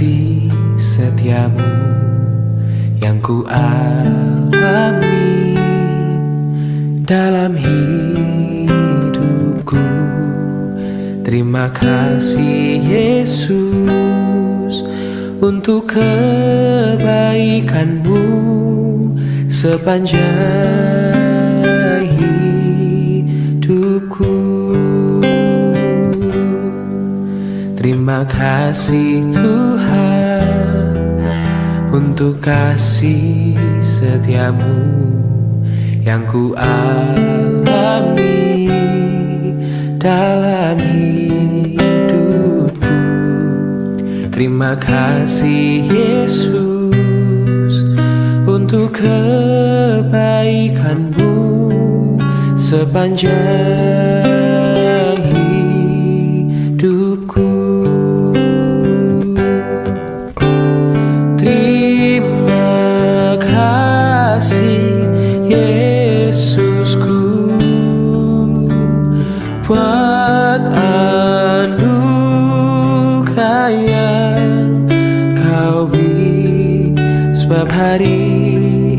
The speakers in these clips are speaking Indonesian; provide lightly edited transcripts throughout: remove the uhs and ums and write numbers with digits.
kasih setiamu yang ku alami dalam hidupku. Terima kasih Yesus untuk kebaikanmu sepanjang hidupku. Terima kasih Tuhan untuk kasih setiamu yang ku alami dalam hidupku. Terima kasih Yesus untuk kebaikanmu sepanjang hidupku. Terima kasih Yesusku buat anugerah yang kau beri, sebab hari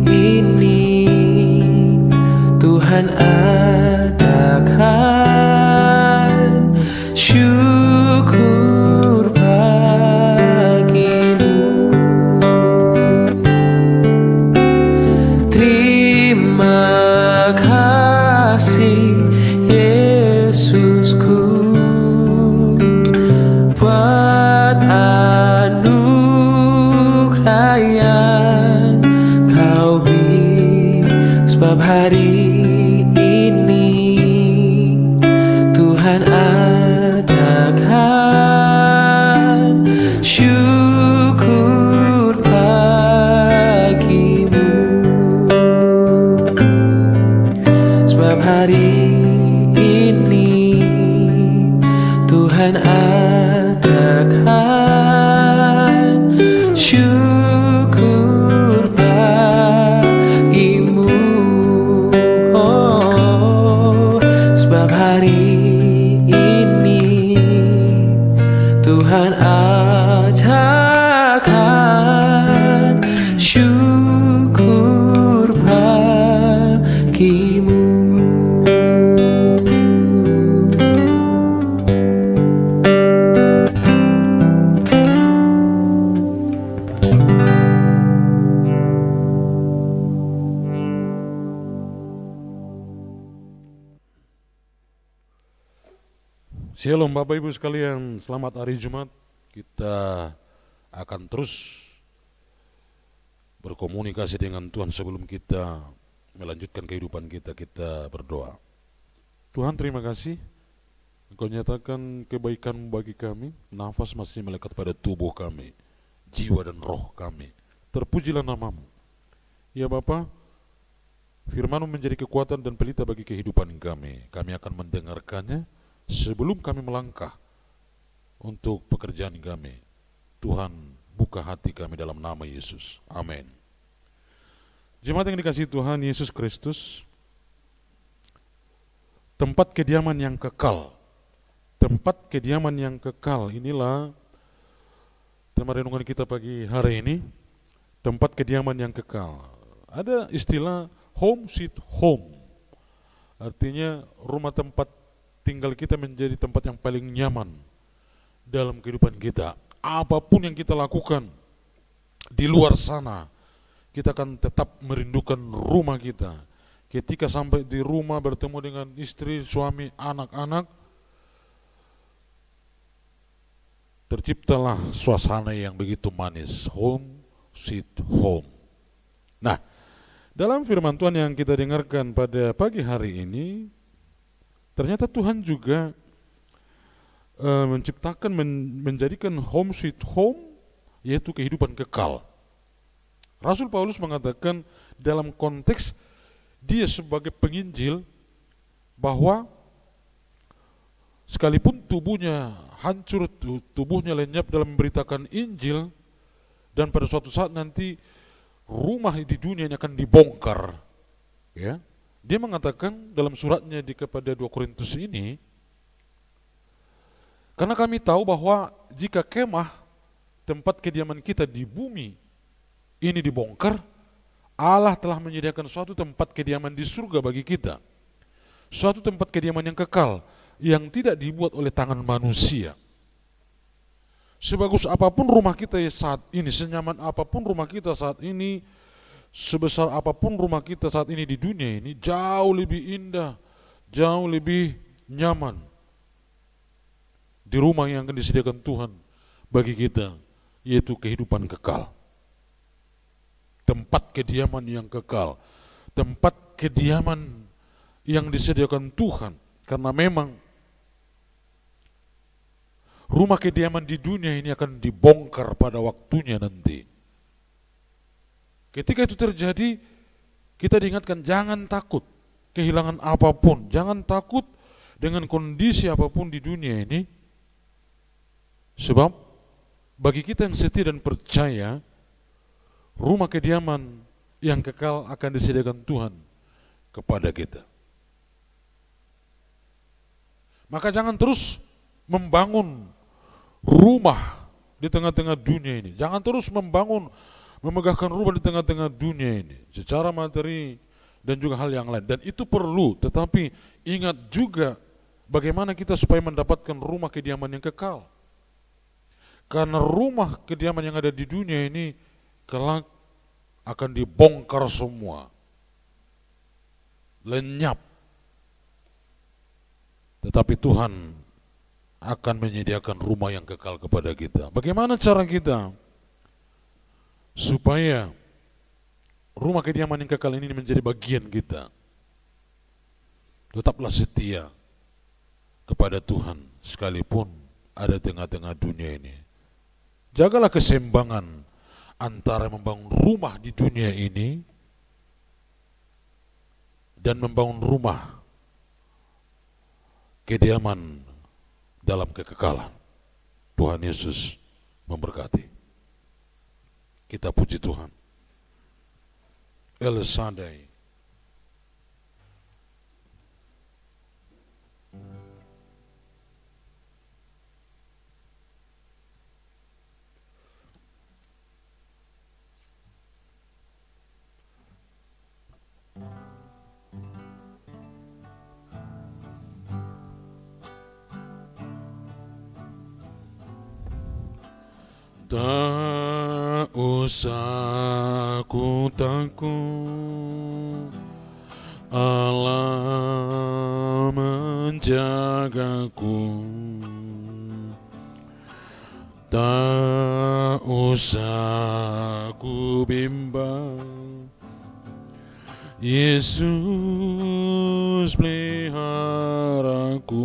ini Tuhan adakan syukur bagimu. Terima kasih Yesusku buat anugerah yang kau beri, sebab hari ini Tuhan adakan syukur bagimu. Sebab hari ini Tuhan adakan syukur bagimu. Oh, sebab hari ini Tuhan adakan syukur bagimu. Shalom Bapak Ibu sekalian, selamat hari Jumat. Kita akan terus berkomunikasi dengan Tuhan sebelum kita melanjutkan kehidupan kita. Kita berdoa. Tuhan, terima kasih Engkau nyatakan kebaikan bagi kami. Nafas masih melekat pada tubuh kami, jiwa dan roh kami. Terpujilah namamu. Ya Bapa, firman-Mu menjadi kekuatan dan pelita bagi kehidupan kami. Kami akan mendengarkannya sebelum kami melangkah untuk pekerjaan kami. Tuhan, buka hati kami dalam nama Yesus. Amin. Jemaat yang dikasihi Tuhan Yesus Kristus, tempat kediaman yang kekal. Tempat kediaman yang kekal, inilah tema renungan kita pagi hari ini. Tempat kediaman yang kekal. Ada istilah home sweet home. Artinya rumah tempat tinggal kita menjadi tempat yang paling nyaman dalam kehidupan kita. Apapun yang kita lakukan di luar sana, kita akan tetap merindukan rumah kita. Ketika sampai di rumah bertemu dengan istri, suami, anak-anak, terciptalah suasana yang begitu manis. Home sweet home. Nah, dalam firman Tuhan yang kita dengarkan pada pagi hari ini, ternyata Tuhan juga menciptakan, menjadikan home sweet home, yaitu kehidupan kekal. Rasul Paulus mengatakan dalam konteks dia sebagai penginjil bahwa sekalipun tubuhnya hancur, tubuhnya lenyap dalam memberitakan Injil, dan pada suatu saat nanti rumah di dunia ini akan dibongkar, ya. Dia mengatakan dalam suratnya kepada 2 Korintus ini, karena kami tahu bahwa jika kemah tempat kediaman kita di bumi ini dibongkar, Allah telah menyediakan suatu tempat kediaman di surga bagi kita. Suatu tempat kediaman yang kekal, yang tidak dibuat oleh tangan manusia. Sebagus apapun rumah kita saat ini, senyaman apapun rumah kita saat ini, sebesar apapun rumah kita saat ini di dunia ini, jauh lebih indah, jauh lebih nyaman di rumah yang akan disediakan Tuhan bagi kita, yaitu kehidupan kekal. Tempat kediaman yang kekal, tempat kediaman yang disediakan Tuhan, karena memang rumah kediaman di dunia ini akan dibongkar pada waktunya nanti. Ketika itu terjadi, kita diingatkan jangan takut kehilangan apapun, jangan takut dengan kondisi apapun di dunia ini, sebab bagi kita yang setia dan percaya, rumah kediaman yang kekal akan disediakan Tuhan kepada kita. Maka jangan terus membangun rumah di tengah-tengah dunia ini. Jangan terus memegahkan rumah di tengah-tengah dunia ini, secara materi dan juga hal yang lain. Dan itu perlu, tetapi ingat juga bagaimana kita supaya mendapatkan rumah kediaman yang kekal. Karena rumah kediaman yang ada di dunia ini kelak akan dibongkar semua, lenyap. Tetapi Tuhan akan menyediakan rumah yang kekal kepada kita. Bagaimana cara kita supaya rumah kediaman yang kekal ini menjadi bagian kita? Tetaplah setia kepada Tuhan sekalipun ada tengah-tengah dunia ini. Jagalah keseimbangan antara membangun rumah di dunia ini dan membangun rumah kediaman dalam kekekalan. Tuhan Yesus memberkati. Kita puji Tuhan. El Shaddai. Tak usah ku takut, Allah menjagaku. Tak usah ku bimbang, Yesus peliharaku.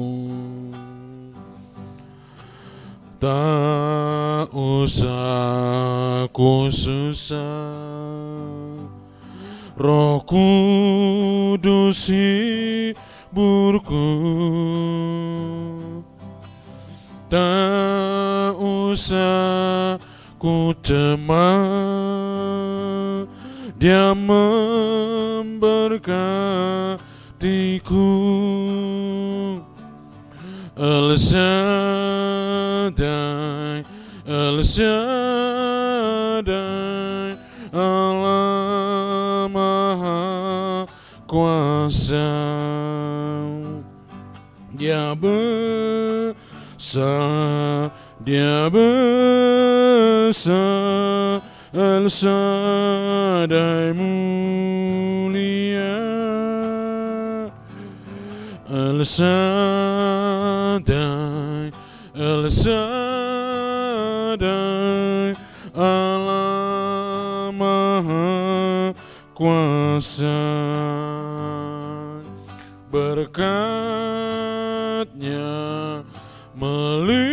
Tak usah ku susah, Roh Kudus hiburku. Tak usah ku cemas, Dia memberkatiku. El Shaddai, El Shaddai, Allah Maha Kuasa. Dia besar, Dia besar, El Shaddai mulia. El Shaddai, El Shaddai, Allah Maha Kuasa. Berkat-Nya melimpah,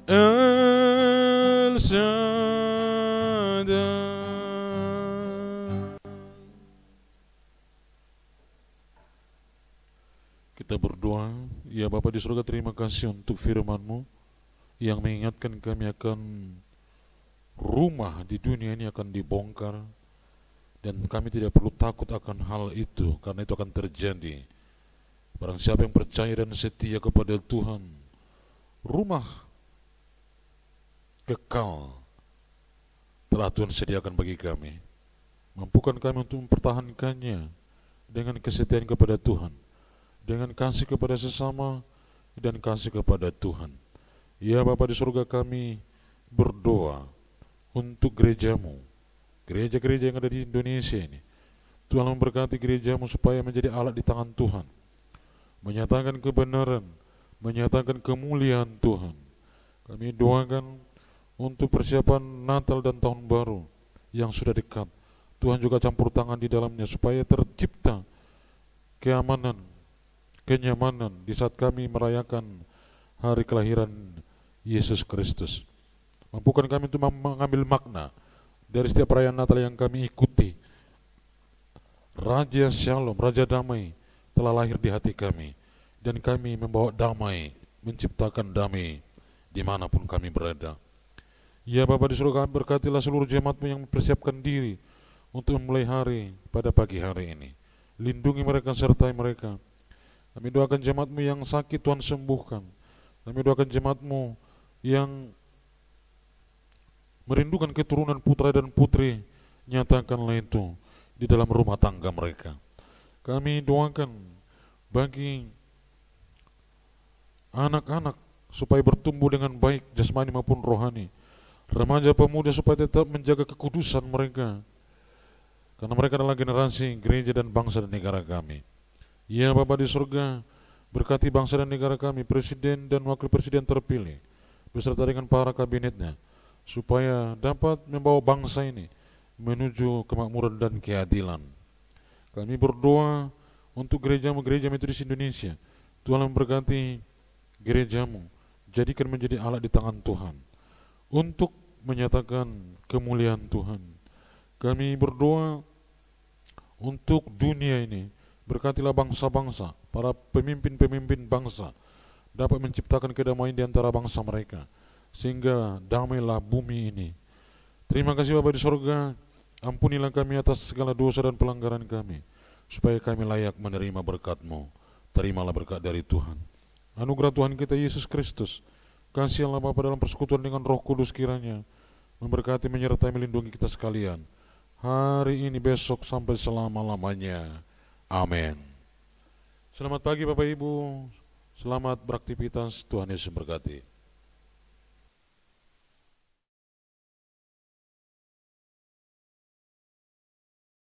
El Shaddai. Kita berdoa. Ya Bapa di surga, terima kasih untuk firman-Mu yang mengingatkan kami akan rumah di dunia ini akan dibongkar, dan kami tidak perlu takut akan hal itu, karena itu akan terjadi. Barang siapa yang percaya dan setia kepada Tuhan, rumah kekal telah Tuhan sediakan bagi kami. Mampukan kami untuk mempertahankannya dengan kesetiaan kepada Tuhan, dengan kasih kepada sesama, dan kasih kepada Tuhan. Ya Bapa di surga, kami berdoa untuk gerejamu, gereja-gereja yang ada di Indonesia ini. Tuhan memberkati gerejamu supaya menjadi alat di tangan Tuhan, menyatakan kebenaran, menyatakan kemuliaan Tuhan. Kami doakan untuk persiapan Natal dan Tahun Baru yang sudah dekat. Tuhan juga campur tangan di dalamnya supaya tercipta keamanan, kenyamanan di saat kami merayakan hari kelahiran Yesus Kristus. Mampukan kami untuk mengambil makna dari setiap perayaan Natal yang kami ikuti. Raja Shalom, Raja Damai telah lahir di hati kami, dan kami membawa damai, menciptakan damai dimanapun kami berada. Ya Bapa di surga, berkatilah seluruh jemaat-Mu yang mempersiapkan diri untuk memulai hari pada pagi hari ini. Lindungi mereka, sertai mereka. Kami doakan jemaat-Mu yang sakit, Tuhan sembuhkan. Kami doakan jemaat-Mu yang merindukan keturunan putra dan putri, nyatakanlah itu di dalam rumah tangga mereka. Kami doakan bagi anak-anak supaya bertumbuh dengan baik jasmani maupun rohani. Remaja pemuda supaya tetap menjaga kekudusan mereka, karena mereka adalah generasi gereja dan bangsa dan negara kami. Ya Bapa di surga, berkati bangsa dan negara kami, presiden dan wakil presiden terpilih, beserta dengan para kabinetnya, supaya dapat membawa bangsa ini menuju kemakmuran dan keadilan. Kami berdoa untuk gerejamu, gereja Metodis Indonesia. Tuhan memberkati gerejamu, jadikan menjadi alat di tangan Tuhan untuk menyatakan kemuliaan Tuhan. Kami berdoa untuk dunia ini, berkatilah bangsa-bangsa, para pemimpin-pemimpin bangsa dapat menciptakan kedamaian di antara bangsa mereka, sehingga damailah bumi ini. Terima kasih Bapa di surga, ampunilah kami atas segala dosa dan pelanggaran kami, supaya kami layak menerima berkat-Mu. Terimalah berkat dari Tuhan. Anugerah Tuhan kita Yesus Kristus, kasih Allah Bapa dalam persekutuan dengan Roh Kudus kiranya memberkati, menyertai, melindungi kita sekalian, hari ini, besok, sampai selama-lamanya. Amin. Selamat pagi Bapak Ibu, selamat beraktivitas, Tuhan Yesus memberkati.